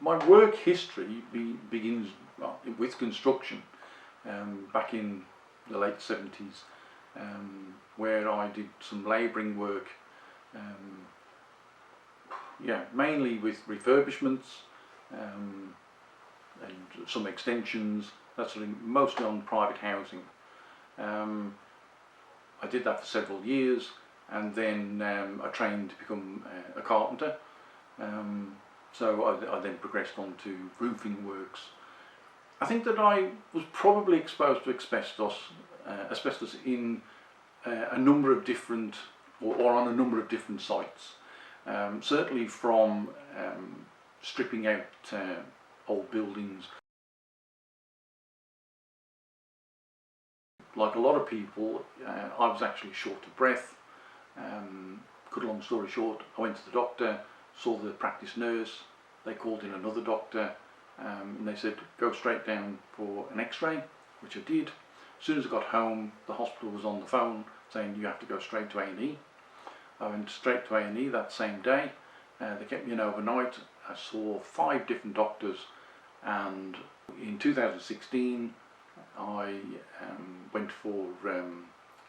My work history begins with construction back in the late 70s, where I did some labouring work, mainly with refurbishments and some extensions, that sort of, mostly on private housing. I did that for several years, and then I trained to become a carpenter. So I then progressed on to roofing works. I think that I was probably exposed to asbestos in a number of different, or on a number of different sites. Certainly from stripping out old buildings. Like a lot of people, I was actually short of breath. Cut a long story short, I went to the doctor, saw the practice nurse, they called in another doctor, and they said go straight down for an x-ray, which I did. As soon as I got home, the hospital was on the phone saying you have to go straight to A&E. I went straight to A&E that same day. They kept me in overnight. I saw 5 different doctors, and in 2016 I went for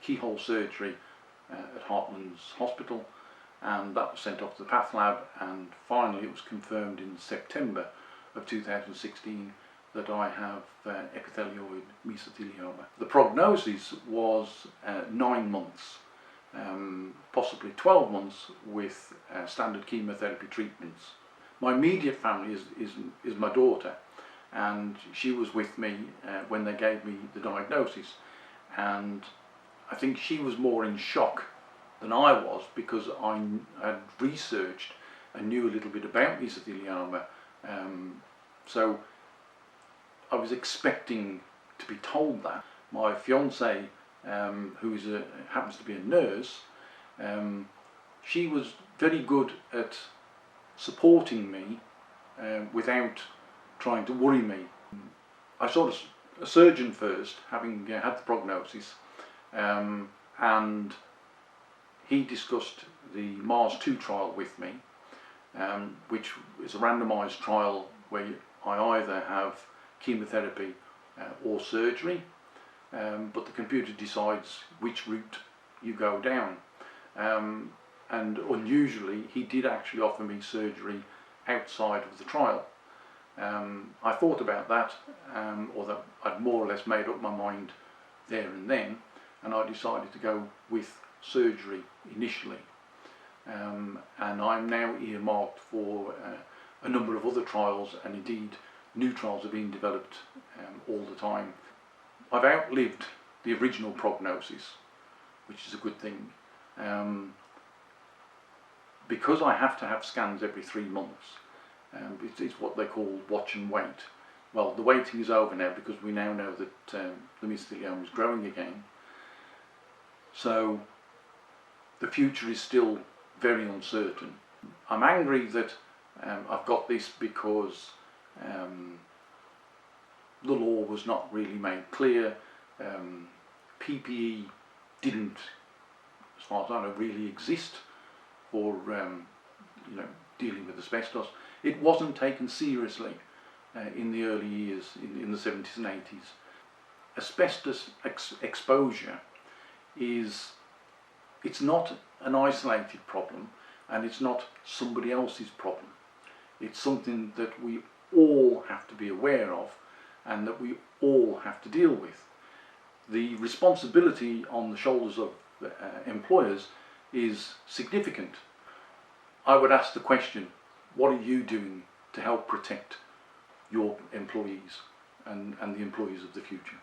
keyhole surgery at Heartlands Hospital, and that was sent off to the path lab, and finally it was confirmed in September of 2016 that I have epithelioid mesothelioma. The prognosis was 9 months, possibly 12 months with standard chemotherapy treatments. My immediate family is my daughter, and she was with me when they gave me the diagnosis, and I think she was more in shock than I was, because I had researched and knew a little bit about mesothelioma, so I was expecting to be told that. My fiance, who happens to be a nurse, she was very good at supporting me without trying to worry me. I saw a surgeon first, having had the prognosis, and he discussed the Mars 2 trial with me, which is a randomised trial where I either have chemotherapy or surgery, but the computer decides which route you go down. And unusually, he did actually offer me surgery outside of the trial. I thought about that, or that I'd more or less made up my mind there and then, and I decided to go with surgery initially. And I'm now earmarked for a number of other trials, and indeed new trials are being developed all the time. I've outlived the original prognosis, which is a good thing. Because I have to have scans every 3 months, it's what they call watch and wait. Well, the waiting is over now, because we now know that the mesothelioma is growing again. So the future is still very uncertain. I'm angry that I've got this, because the law was not really made clear. PPE didn't, as far as I know, really exist for dealing with asbestos. It wasn't taken seriously in the early years, in the 70s and 80s. Asbestos exposure it's not an isolated problem, and it's not somebody else's problem. It's something that we all have to be aware of, and that we all have to deal with. The responsibility on the shoulders of employers is significant. I would ask the question, what are you doing to help protect your employees and the employees of the future?